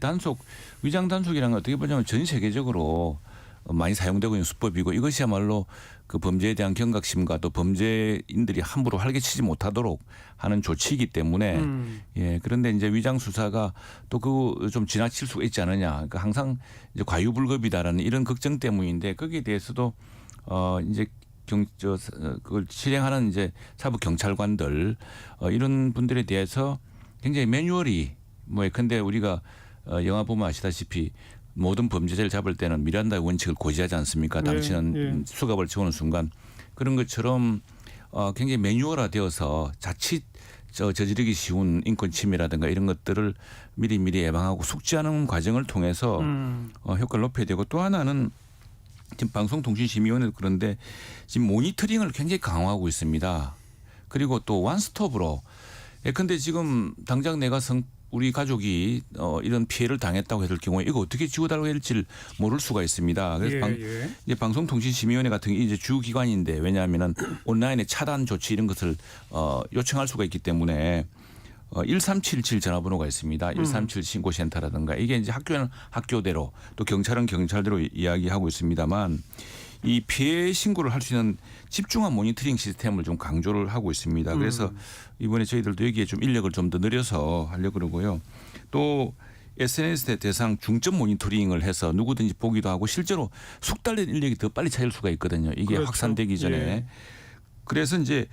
위장 단속이라는 건 어떻게 보자면 전 세계적으로 많이 사용되고 있는 수법이고 이것이야말로 그 범죄에 대한 경각심과 또 범죄인들이 함부로 활개치지 못하도록 하는 조치이기 때문에 예 그런데 이제 위장 수사가 또 그 좀 지나칠 수가 있지 않느냐 그러니까 항상 이제 과유불급이다라는 이런 걱정 때문인데 거기에 대해서도 이제 그걸 실행하는 이제 사법 경찰관들 이런 분들에 대해서 굉장히 매뉴얼이 근데 우리가 영화 보면 아시다시피 모든 범죄자를 잡을 때는 미란다의 원칙을 고지하지 않습니까? 당신은 수갑을 채우는 순간 그런 것처럼 굉장히 매뉴얼화되어서 자칫 저지르기 쉬운 인권 침해라든가 이런 것들을 미리 예방하고 숙지하는 과정을 통해서 효과를 높여야 되고 또 하나는 지금 방송통신심의위원회도 그런데 지금 모니터링을 굉장히 강화하고 있습니다. 그리고 또 원스톱으로 예컨대 지금 당장 내가 우리 가족이 이런 피해를 당했다고 했을 경우에 이거 어떻게 지워달라고 할지를 모를 수가 있습니다. 그래서 이제 방송통신심의위원회 같은 게 이제 주기관인데 왜냐하면은 온라인의 차단 조치 이런 것을 요청할 수가 있기 때문에 1377 전화번호가 있습니다. 137 신고센터라든가 이게 이제 학교는 학교대로 또 경찰은 경찰대로 이야기하고 있습니다만 이 피해 신고를 할 수 있는 집중한 모니터링 시스템을 좀 강조를 하고 있습니다. 그래서 이번에 저희들도 여기에 좀 인력을 좀 더 늘려서 하려고 그러고요. 또 SNS 대상 중점 모니터링을 해서 누구든지 보기도 하고 실제로 숙달된 인력이 더 빨리 찾을 수가 있거든요. 이게 그렇죠. 확산되기 전에. 예. 그래서 이제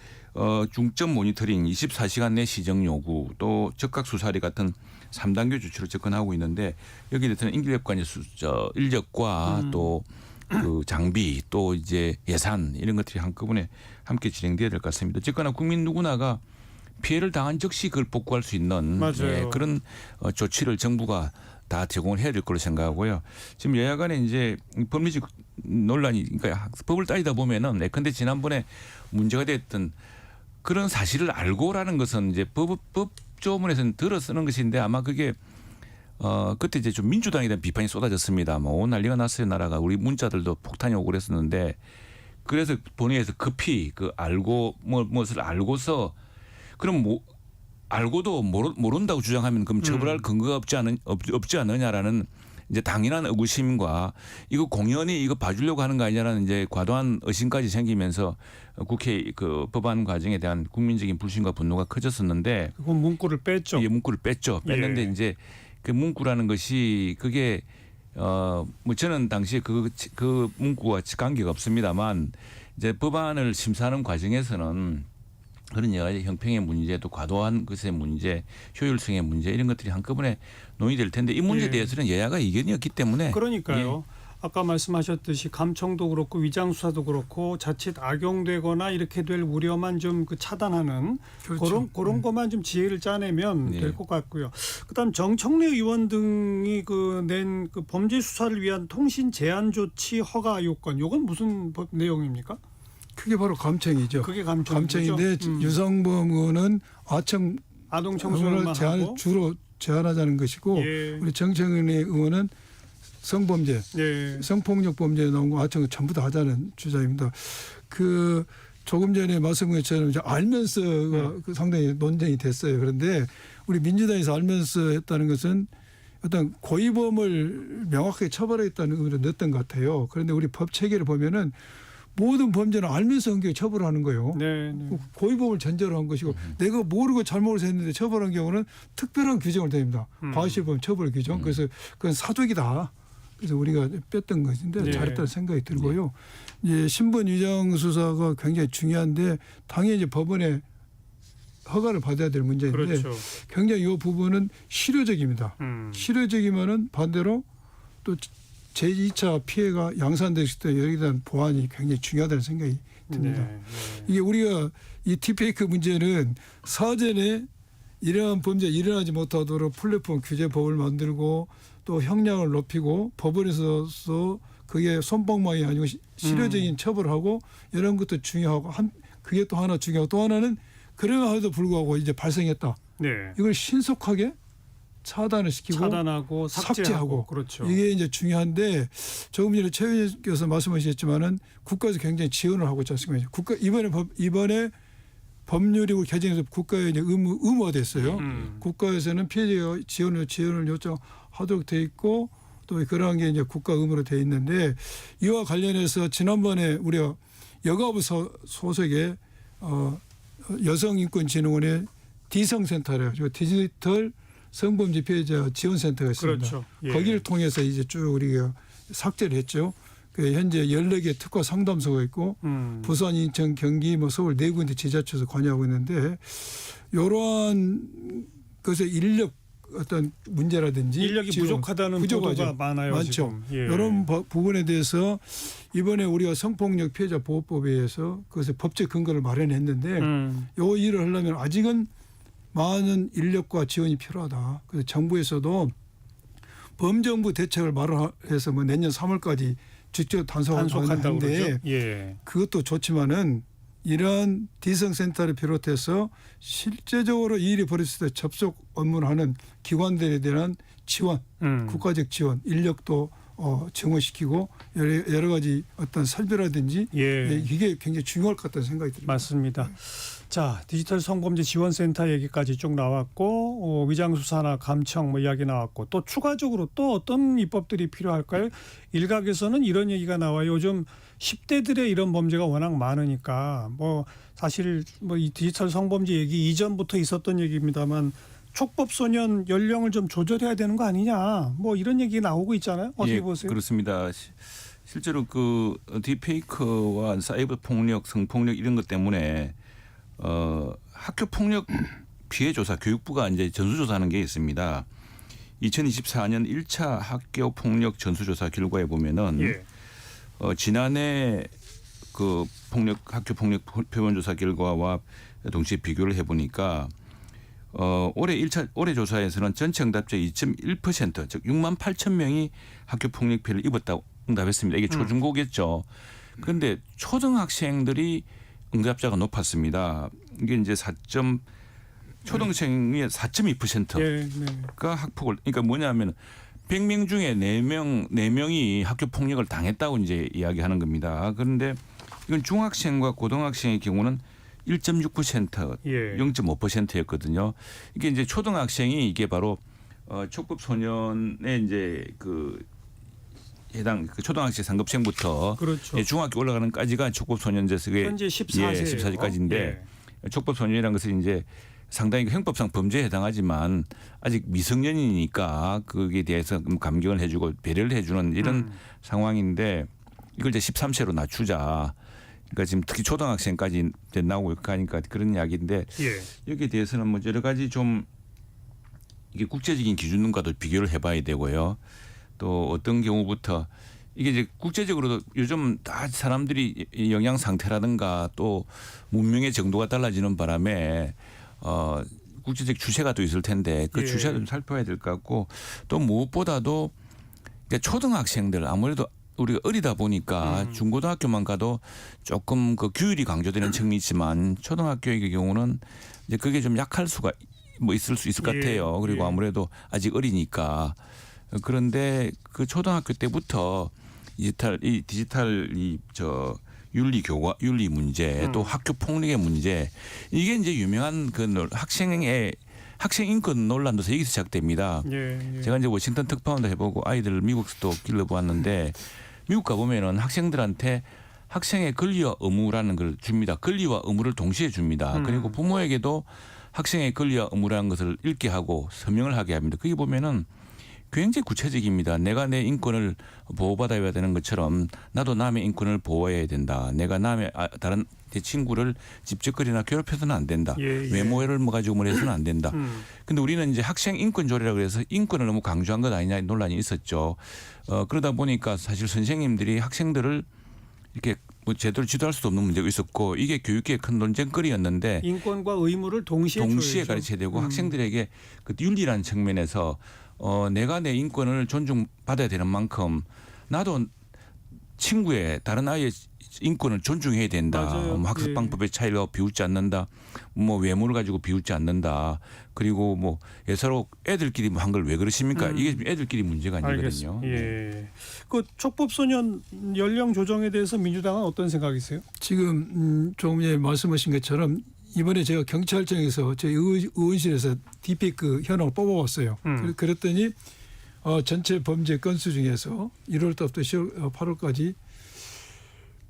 중점 모니터링 24시간 내 시정 요구 또 적각 수사리 같은 3단계 조치로 접근하고 있는데 여기에 대해서는 인력관의 인력과 또 그 장비 또 이제 예산 이런 것들이 한꺼번에 함께 진행돼야 될 것 같습니다. 어쨌거나 국민 누구나가 피해를 당한 즉시 그걸 복구할 수 있는 그런 조치를 정부가 다 제공을 해야 될 거로 생각하고요. 지금 여야 간에 이제 법리적 논란이 그러니까 법을 따지다 보면은 예컨대 지난번에 문제가 됐던 그런 사실을 알고라는 것은 이제 법조문에서는 들어 쓰는 것인데 아마 그게 그때 이제 좀 민주당에 대한 비판이 쏟아졌습니다. 온 난리가 났어요. 나라가 우리 문자들도 폭탄이 오고 그랬었는데 그래서 본회의에서 급히 그 알고 무엇을 알고서 그럼 알고도 모른다고 주장하면 그럼 처벌할 근거가 없지 않느냐라는 이제 당연한 의구심과 이거 공연히 이거 봐주려고 하는 거 아니냐라는 이제 과도한 의심까지 생기면서 국회 그 법안 과정에 대한 국민적인 불신과 분노가 커졌었는데 그 문구를 뺐죠. 예, 문구를 뺐는데 이제 그 문구라는 것이 그게 뭐 저는 당시에 그 문구와 관계가 없습니다만 이제 법안을 심사하는 과정에서는 그런 여러 가지 형평의 문제 또 과도한 것의 문제 효율성의 문제 이런 것들이 한꺼번에 논의될 텐데 이 문제에 대해서는 여야가 이견이 없기 때문에 그러니까요. 아까 말씀하셨듯이 감청도 그렇고 위장 수사도 그렇고 자칫 악용되거나 이렇게 될 우려만 좀 그 차단하는 그런 것만 좀 지혜를 짜내면 될 것 같고요. 그다음 정청래 의원 등이 낸 그 범죄 수사를 위한 통신 제한 조치 허가 요건 요건 무슨 내용입니까? 그게 바로 감청이죠. 그게 감청이죠. 감청인데 유성범 의원은 아동 청소년만 하고 주로 제한하자는 것이고 우리 정청래 의원은 성범죄, 성폭력 범죄에 나온 거 아청을 전부 다 하자는 주장입니다. 그 조금 전에 말씀한 것처럼 알면서가 그 상당히 논쟁이 됐어요. 그런데 우리 민주당에서 알면서 했다는 것은 어떤 고의범을 명확하게 처벌하겠다는 의미로 넣었던 것 같아요. 그런데 우리 법 체계를 보면은 모든 범죄는 알면서 한 경우에 처벌하는 거예요. 고의범을 전제로 한 것이고 내가 모르고 잘못을 했는데 처벌한 경우는 특별한 규정을 됩니다. 과실범 처벌 규정. 그래서 그건 사족이다. 그래서 우리가 뺐던 것인데 잘했다는 생각이 들고요. 이제 신분 위장 수사가 굉장히 중요한데 당연히 이제 법원에 허가를 받아야 될 문제인데 굉장히 이 부분은 실효적입니다. 실효적이면은 반대로 또 제2차 피해가 양산됐을 때 여기에 대한 보완이 굉장히 중요하다는 생각이 듭니다. 이게 우리가 이 딥페이크 문제는 사전에 이러한 범죄 일어나지 못하도록 플랫폼 규제법을 만들고 또 형량을 높이고 법원에서 그게 손방망이 아니고 실효적인 처벌을 하고 이런 것도 중요하고 그게 또 하나 중요하고 또 하나는 그럼에도 불구하고 이제 발생했다. 이걸 신속하게 차단을 시키고 차단하고 삭제하고 그렇죠. 이게 이제 중요한데 조금 전에 최 의원께서 말씀하셨지만은 국가에서 굉장히 지원을 하고 있지 않습니까? 국가 이번에 법률이 개정해서 국가에 이제 의무화됐어요. 국가에서는 피해자 지원을 요청하도록 돼 있고 또 그러한 게 이제 국가 의무로 돼 있는데 이와 관련해서 지난번에 우리가 여가부 소속의 여성인권진흥원의 디성센터래요. 디지털 성범죄 피해자 지원센터가 있습니다. 그렇죠. 예. 거기를 통해서 이제 쭉 우리가 삭제를 했죠. 그 현재 14개 특화 상담소가 있고 부산, 인천, 경기, 서울 4군데 지자체에서 관여하고 있는데 이러한 것에 인력 어떤 문제라든지 인력이 부족하다는 보도가 많아요. 많죠. 예. 이런 부분에 대해서 이번에 우리가 성폭력 피해자 보호법에 의해서 그것의 법적 근거를 마련했는데 이 일을 하려면 아직은 많은 인력과 지원이 필요하다. 그래서 정부에서도 범정부 대책을 마련해서 내년 3월까지 직접 단속한다고 하는데 예. 그것도 좋지만은 이러한 디성센터를 비롯해서 실제적으로 이 일이 벌어졌을 때 접속 업무를 하는 기관들에 대한 지원, 국가적 지원, 인력도 증원시키고 여러 가지 어떤 설비라든지 이게 굉장히 중요할 것 같다는 생각이 듭니다. 맞습니다. 자, 디지털 성범죄 지원센터 얘기까지 쭉 나왔고 위장수사나 감청 이야기 나왔고 또 추가적으로 또 어떤 입법들이 필요할까요? 일각에서는 이런 얘기가 나와요. 요즘 10대들의 이런 범죄가 워낙 많으니까 사실 이 디지털 성범죄 얘기 이전부터 있었던 얘기입니다만 촉법소년 연령을 좀 조절해야 되는 거 아니냐 이런 얘기 나오고 있잖아요. 어떻게 보세요? 그렇습니다. 실제로 그 딥페이크와 사이버 폭력, 성폭력 이런 것 때문에 학교 폭력 피해 조사 교육부가 이제 전수조사하는 게 있습니다. 2024년 1차 학교 폭력 전수조사 결과에 보면은 지난해 그 학교 폭력 표본 조사 결과와 동시에 비교를 해보니까 올해 조사에서는 전체 응답자의 2.1% 즉 6만 8천 명이 학교 폭력 피해를 입었다고 응답했습니다. 이게 초중고겠죠. 그런데 초등학생들이 응답자가 높았습니다. 이게 이제 초등생의 4.2%가 학폭을 그러니까 뭐냐면 100명 중에 4명이 학교 폭력을 당했다고 이제 이야기하는 겁니다. 그런데 이건 중학생과 고등학생의 경우는 1.6%, 0.5%였거든요. 이게 이제 초등학생이 이게 바로 촉법 소년의 이제 해당 초등학생 상급생부터 그렇죠. 중학교 올라가는까지가 촉법 소년제석의 현재 14세예요. 14세까지인데 촉법 소년이라는 것은 이제 상당히 형법상 범죄에 해당하지만 아직 미성년이니까 거기에 대해서 감경을 해주고 배려를 해주는 이런 상황인데 이걸 이제 13세로 낮추자. 그러니까 지금 특히 초등학생까지 나오고 가니까 그런 이야기인데 여기에 대해서는 여러 가지 좀 이게 국제적인 기준과도 비교를 해봐야 되고요. 또 어떤 경우부터 이게 이제 국제적으로도 요즘 다 사람들이 영양 상태라든가 또 문명의 정도가 달라지는 바람에 국제적 추세가 또 있을 텐데 그 추세도 좀 살펴야 될 것 같고 또 무엇보다도 그러니까 초등학생들 아무래도 우리가 어리다 보니까 중고등학교만 가도 조금 그 규율이 강조되는 측면이 있지만 초등학교의 경우는 이제 그게 좀 약할 수가 있을 수 있을 것 같아요. 그리고 아무래도 아직 어리니까 그런데 그 초등학교 때부터 디지털 윤리 문제 또 학교 폭력의 문제 이게 이제 유명한 그 학생 인권 논란도 여기서 시작됩니다. 제가 이제 워싱턴 특파원도 해보고 아이들 미국도 길러보았는데 미국 가보면은 학생들한테 학생의 권리와 의무라는 걸 줍니다. 권리와 의무를 동시에 줍니다. 그리고 부모에게도 학생의 권리와 의무라는 것을 읽게 하고 서명을 하게 합니다. 거기 보면은 굉장히 구체적입니다. 내가 내 인권을 보호받아야 되는 것처럼 나도 남의 인권을 보호해야 된다. 내가 다른 내 친구를 집적거리나 괴롭혀서는 안 된다. 외모를 가지고 해서는 안 된다. 근데 우리는 이제 학생 인권 조례라고 해서 인권을 너무 강조한 것 아니냐 논란이 있었죠. 그러다 보니까 사실 선생님들이 학생들을 이렇게 제대로 지도할 수도 없는 문제가 있었고 이게 교육계의 큰 논쟁거리였는데 인권과 의무를 동시에 가르쳐야 되고 학생들에게 그 윤리라는 측면에서 내가 내 인권을 존중받아야 되는 만큼 나도 친구의 다른 아이의 인권을 존중해야 된다. 맞아요. 뭐 학습방법의 차이를 비웃지 않는다. 뭐 외모를 가지고 비웃지 않는다. 그리고 뭐 서로 애들끼리 한 걸 왜 그러십니까? 이게 애들끼리 문제가 아니거든요. 알겠습니다. 예. 그 촉법소년 연령 조정에 대해서 민주당은 어떤 생각이세요? 지금 조금 전에 말씀하신 것처럼 이번에 제가 경찰청에서 저희 의원실에서 디페이크 현황을 뽑아왔어요. 그랬더니 전체 범죄 건수 중에서 1월 달부터 8월까지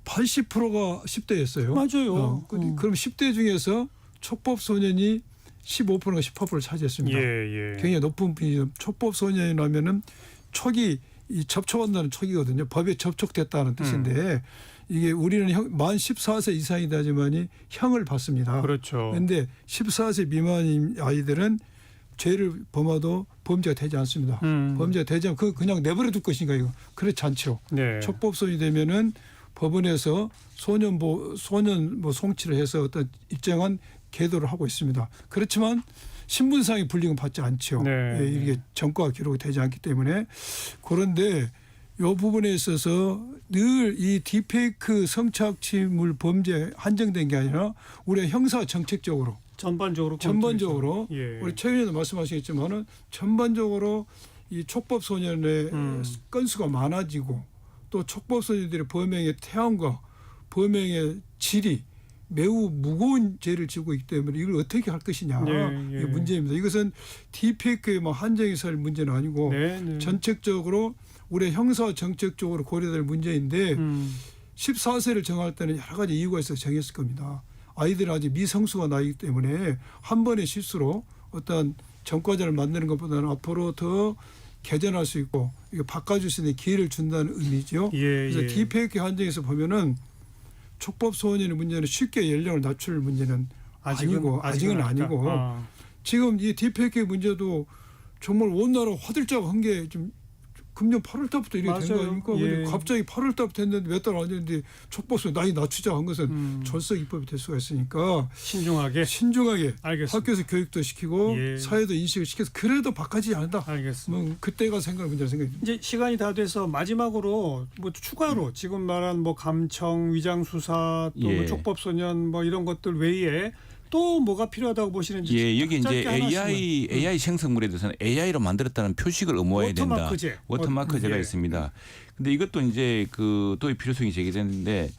80%가 10대였어요. 맞아요. 그럼 10대 중에서 촉법 소년이 15%가 18%를 차지했습니다. 예. 굉장히 높은 비율. 촉법 소년이라면은 촉이 이 접촉한다는 촉이거든요. 법에 접촉됐다는 뜻인데 이게 우리는 만 14세 이상이 되지만이 형을 받습니다. 그렇죠. 그런데 14세 미만인 아이들은 죄를 범하도 범죄가 되지 않습니다. 범죄가 되지 않고 그냥 내버려 둘 것인가 이거 그렇지 않죠. 네. 촉법소년이 되면은 법원에서 소년 송치를 해서 어떤 일정한 계도를 하고 있습니다. 그렇지만 신분상의 불이익은 받지 않죠. 네. 이게 전과가 기록이 되지 않기 때문에 그런데 이 부분에 있어서 늘 이 디페이크 성착취물 범죄 한정된 게 아니라 우리가 형사 정책적으로 전반적으로 예. 우리 최 의원도 말씀하시겠지만은 전반적으로 이 촉법 소년의 건수가 많아지고 또 촉법 소년들의 범행의 태양과 범행의 질이 매우 무거운 죄를 지고 있기 때문에 이걸 어떻게 할 것이냐 이게 문제입니다. 이것은 디페이크의 한정이 살 문제는 아니고 전체적으로 우리 형사 정책적으로 고려될 문제인데 14세를 정할 때는 여러 가지 이유가 있어서 정했을 겁니다. 아이들은 아직 미성수가 나이기 때문에 한 번의 실수로 어떤 전과자를 만드는 것보다는 앞으로 더 개선할 수 있고 이거 바꿔줄 수 있는 기회를 준다는 의미죠. 그래서 디페이크 한정에서 보면은 촉법 소년의 문제는 쉽게 연령을 낮출 문제는 아직은 아니고 지금 이 디페이크 문제도 정말 온 나라 화들짝 한 게 좀 금년 8월 달부터 이렇게 된 거 아닙니까? 예. 갑자기 8월 달부터 했는데 몇 달 안 됐는데 촉법소 나이 낮추자 한 것은 절석 입법이 될 수가 있으니까 신중하게 알겠습니다. 학교에서 교육도 시키고 사회도 인식을 시켜서 그래도 바꿔지지 않는다. 알겠습니다. 그때가 문제라 생각입니다. 이제 시간이 다 돼서 마지막으로 추가로 지금 말한 감청, 위장 수사, 또 촉법소년 이런 것들 외에 또 뭐가 필요하다고 보시는지. 예, 여기 이제 AI 생성물에 대해서는 AI로 만들었다는 표식을 의무화해야 된다. 워터마크제가 있습니다. 근데 이것도 이제 그 도입 필요성이 제기됐는데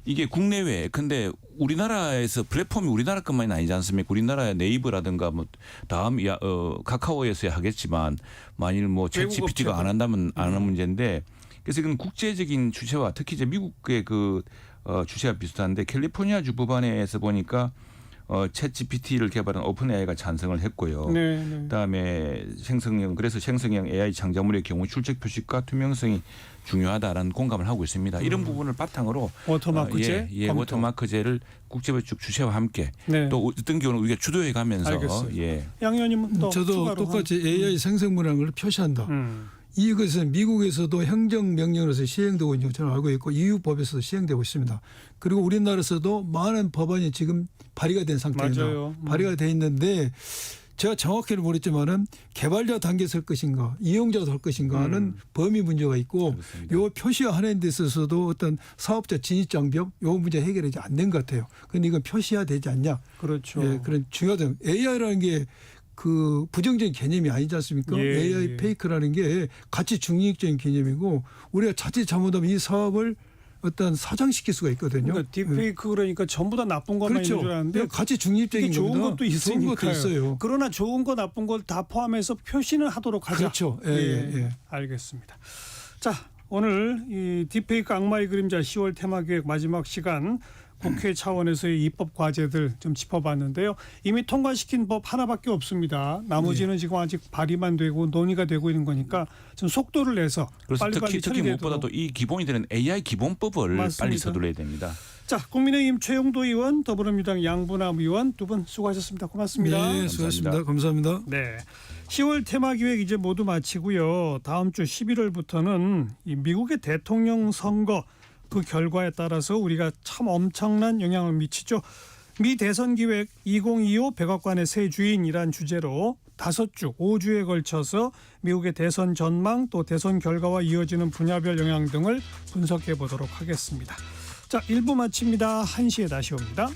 이게 국내외 근데 우리나라에서 플랫폼이 우리나라 것만이 아니지 않습니까? 우리나라의 네이버라든가 다음 카카오에서야 하겠지만 만일 챗GPT가 안 한다면 안 하는 문제인데 그래서 이건 국제적인 주체와 특히 이제 미국의 주체와 비슷한데 캘리포니아 주 법안에서 보니까 챗GPT를 개발한 오픈AI가 찬성을 했고요. 그다음에 그래서 생성형 AI 창작물의 경우 출처 표식과 투명성이 중요하다라는 공감을 하고 있습니다. 이런 부분을 바탕으로 워터마크제, 워터마크제를 국제적 주체와 함께 또 어떤 경우는 우리가 주도해 가면서 양 의원님은 또 저도 똑같이 AI 생성물이라는 걸 표시한다. 이것은 미국에서도 행정명령으로서 시행되고 있는 것처럼 알고 있고 EU법에서도 시행되고 있습니다. 그리고 우리나라에서도 많은 법안이 지금 발의가 된 상태입니다. 발의가 돼 있는데 제가 정확히는 모르겠지만은 개발자 단계에서 할 것인가 이용자도 할 것인가는 범위 문제가 있고 요 표시화하는 데 있어서도 어떤 사업자 진입장벽 요 문제 해결되지 않는 것 같아요. 그런데 이건 표시화되지 않냐. 그렇죠. 예, 그런 중요하다. AI라는 게 그 부정적인 개념이 아니지 않습니까? AI 페이크라는 게 가치 중립적인 개념이고 우리가 자칫 잘못하면 이 사업을 어떤 사장시킬 수가 있거든요. 그러니까 딥페이크 그러니까 전부 다 나쁜 것만 있는 줄 알았는데 가치 중립적인 좋은 겁니다. 것도 있으니까요. 좋은 것도 있어요. 그러나 좋은 거 나쁜 걸 다 포함해서 표시는 하도록 하자. 그렇죠. 예. 알겠습니다. 자, 오늘 이 딥페이크 악마의 그림자 10월 테마기획 마지막 시간 국회 차원에서의 입법 과제들 좀 짚어봤는데요. 이미 통과시킨 법 하나밖에 없습니다. 나머지는 지금 아직 발의만 되고 논의가 되고 있는 거니까 좀 속도를 내서 빨리빨리 특히 무엇보다도 이 기본이 되는 AI 기본법을 빨리 서둘러야 됩니다. 자, 국민의힘 최용도 의원, 더불어민주당 양분남 의원 두 분 수고하셨습니다. 고맙습니다. 네, 수고하셨습니다. 감사합니다. 네, 10월 테마기획 이제 모두 마치고요. 다음 주 11월부터는 이 미국의 대통령 선거 그 결과에 따라서 우리가 참 엄청난 영향을 미치죠. 미 대선 기획 2025 백악관의 새 주인이란 주제로 5주, 5주에 걸쳐서 미국의 대선 전망 또 대선 결과와 이어지는 분야별 영향 등을 분석해 보도록 하겠습니다. 자, 1부 마칩니다. 1시에 다시 옵니다.